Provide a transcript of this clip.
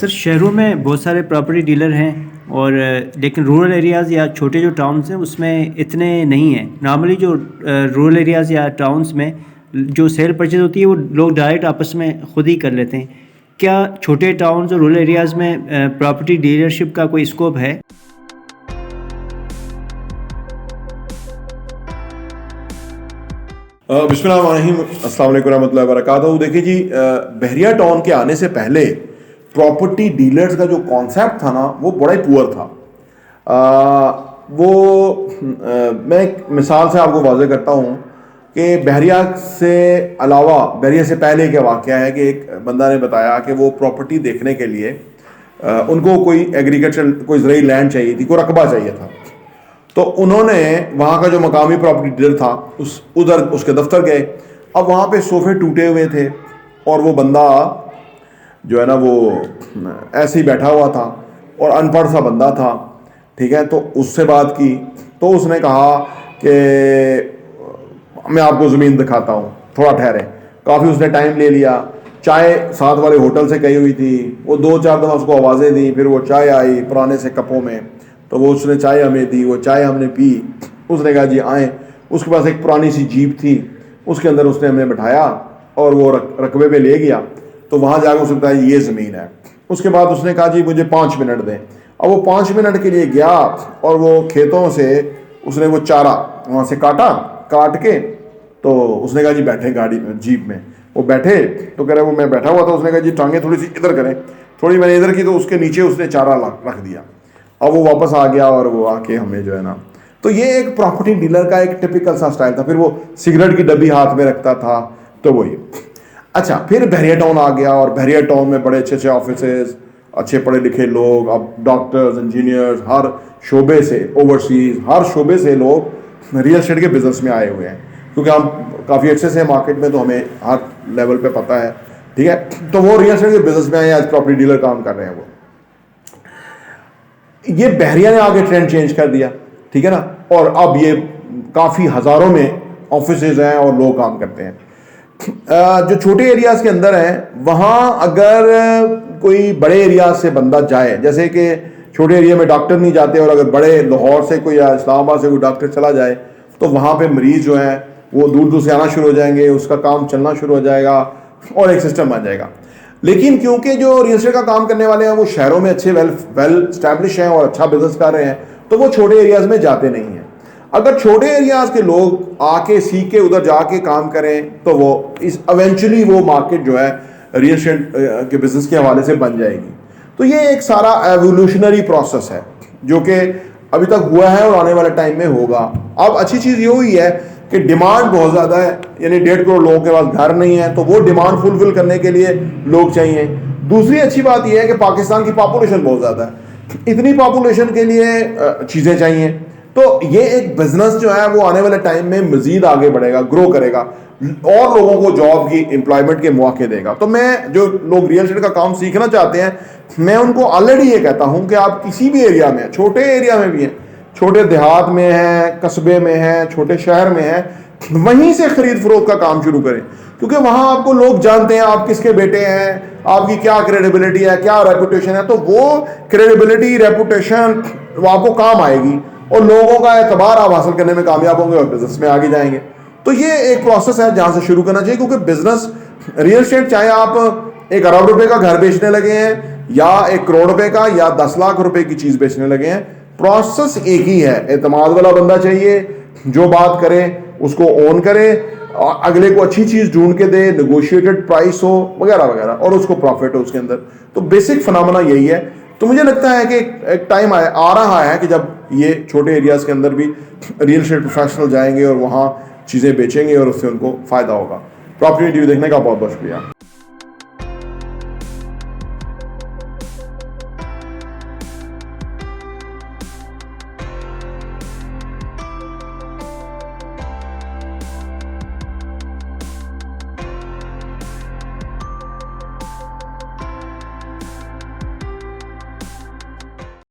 Sir शहरों में बहुत सारे प्रॉपर्टी डीलर हैं और लेकिन रूरल एरियाज़ या छोटे जो टाउन्स हैं उसमें इतने नहीं हैं। नॉर्मली जो रूरल एरियाज़ या टाउन्स में जो सेल परचेज होती है वो लोग डायरेक्ट आपस में ख़ुद ही कर लेते हैं। क्या छोटे टाउन्स और रूरल एरियाज़ में प्रॉपर्टी डीलरशिप का कोई स्कोप है? बिस्मिल्लाहिर्रहमानिर्रहीम, अस्सलाम वालेकुम रहमतुल्लाहि व बरकातहू। देखिए जी, बहरिया टाउन के आने से पहले प्रॉपर्टी डीलर्स का जो कॉन्सेप्ट था ना वो बड़ा ही पुअर था। मैं एक मिसाल से आपको वाज़ेह करता हूँ कि बहरिया से अलावा बहरिया से पहले क्या वाक़या है कि एक बंदा ने बताया कि वो प्रॉपर्टी देखने के लिए उनको कोई एग्रीकल्चर कोई ज़रूरी लैंड चाहिए थी, कोई रकबा चाहिए था। तो उन्होंने वहाँ का जो मकामी प्रॉपर्टी डीलर था उधर उसके दफ्तर गए। अब वहाँ पे सोफे टूटे हुए थे और वो बंदा जो है ना वो ऐसे ही बैठा हुआ था और अनपढ़ सा बंदा था, ठीक है। तो उससे बात की तो उसने कहा कि मैं आपको ज़मीन दिखाता हूँ, थोड़ा ठहरे। काफ़ी उसने टाइम ले लिया। चाय साथ वाले होटल से कही हुई थी, वो 2-4 दफ़ा उसको आवाज़ें दी, फिर वो चाय आई पुराने से कपों में, तो वो उसने चाय हमें दी, वो चाय हमने पी। उसने कहा जी आएँ। उसके पास एक पुरानी सी जीप थी, उसके अंदर उसने हमें बैठाया और वो रकबे पे ले गया। तो वहाँ जाकर उसने बताया ये ज़मीन है। उसके बाद उसने कहा जी मुझे 5 मिनट दें। अब वो 5 मिनट के लिए गया और वो खेतों से उसने वो चारा वहाँ से काट के तो उसने कहा जी बैठे गाड़ी में, जीप में। वो बैठे तो कह रहे वो मैं बैठा हुआ था। उसने कहा जी टांगे थोड़ी सी इधर करें, थोड़ी मैंने इधर की तो उसके नीचे उसने चारा रख दिया। अब वो वापस आ गया और वो आके हमें जो है ना, तो ये एक प्रॉपर्टी डीलर का एक टिपिकल सा स्टाइल था। फिर वो सिगरेट की डब्बी हाथ में रखता था। तो वही अच्छा, फिर बहरिया टाउन आ गया और बहरिया टाउन में बड़े अच्छे ऑफिसेज, अच्छे पढ़े लिखे लोग, अब डॉक्टर्स, इंजीनियर्स, हर शोबे से, ओवरसीज हर शोबे से लोग रियल एस्टेट के बिजनेस में आए हुए हैं, क्योंकि हम काफ़ी अच्छे से मार्केट में, तो हमें हर लेवल पे पता है, ठीक है। तो वो रियल एस्टेट के बिजनेस में आए, आज प्रॉपर्टी डीलर काम कर रहे हैं। वो ये बहरिया ने आगे ट्रेंड चेंज कर दिया, ठीक है ना। और अब ये काफ़ी हज़ारों में ऑफिसेज हैं और लोग काम करते हैं। जो छोटे एरियाज़ के अंदर हैं वहाँ अगर कोई बड़े एरिया से बंदा जाए, जैसे कि छोटे एरिया में डॉक्टर नहीं जाते, और अगर बड़े लाहौर से कोई या इस्लामाबाद से कोई डॉक्टर चला जाए तो वहाँ पे मरीज़ जो हैं वो दूर दूर से आना शुरू हो जाएंगे, उसका काम चलना शुरू हो जाएगा और एक सिस्टम बन जाएगा। लेकिन क्योंकि जो रियल एस्टेट का काम करने वाले हैं वो शहरों में अच्छे वेल स्टैब्लिश हैं और अच्छा बिजनेस कर रहे हैं, तो वो छोटे एरियाज़ में जाते नहीं हैं। अगर छोटे एरियाज़ के लोग आके सीख के उधर जाके काम करें तो वो इवेंचुअली वो मार्केट जो है रियल एस्टेट के बिजनेस के हवाले से बन जाएगी। तो ये एक सारा एवोल्यूशनरी प्रोसेस है जो कि अभी तक हुआ है और आने वाले टाइम में होगा। अब अच्छी चीज़ ये हुई है कि डिमांड बहुत ज़्यादा है, यानी 1.5 करोड़ लोगों के पास घर नहीं है, तो वो डिमांड फुलफिल करने के लिए लोग चाहिए। दूसरी अच्छी बात यह है कि पाकिस्तान की पॉपुलेशन बहुत ज़्यादा है, इतनी पॉपुलेशन के लिए चीज़ें चाहिए। तो ये एक बिजनेस जो है वो आने वाले टाइम में मजीद आगे बढ़ेगा, ग्रो करेगा और लोगों को जॉब की, एम्प्लॉयमेंट के मौके देगा। तो मैं जो लोग रियल एस्टेट का काम सीखना चाहते हैं, मैं उनको ऑलरेडी ये कहता हूं कि आप किसी भी एरिया में, छोटे एरिया में भी हैं, छोटे देहात में हैं, कस्बे में हैं, छोटे शहर में हैं, वहीं से खरीद फरोख्त का काम शुरू करें, क्योंकि वहां आपको लोग जानते हैं आप किसके बेटे हैं, आपकी क्या क्रेडिबिलिटी है, क्या रेपुटेशन है। तो वो क्रेडिबिलिटी, रेपुटेशन वो आपको काम आएगी और लोगों का एतबार आप हासिल करने में कामयाब होंगे और बिजनेस में आगे जाएंगे। तो ये एक प्रोसेस है जहां से शुरू करना चाहिए, क्योंकि बिजनेस रियल एस्टेट, चाहे आप 1 अरब रुपए का घर बेचने लगे हैं या 1 करोड़ रुपए का या 10 लाख रुपए की चीज बेचने लगे हैं, प्रोसेस एक ही है। एतमाद वाला बंदा चाहिए, जो बात करे उसको ओन करे, अगले को अच्छी चीज ढूंढ के दे, नेगोशिएटेड प्राइस हो वगैरह वगैरह, और उसको प्रॉफिट हो उसके अंदर। तो बेसिक फिनोमेना यही है। तो मुझे लगता है कि एक टाइम आ रहा है कि जब ये छोटे एरियाज के अंदर भी रियल एस्टेट प्रोफेशनल जाएंगे और वहाँ चीज़ें बेचेंगे और उससे उनको फ़ायदा होगा। प्रॉपर्टी रिव्यू देखने का बहुत बहुत शुक्रिया।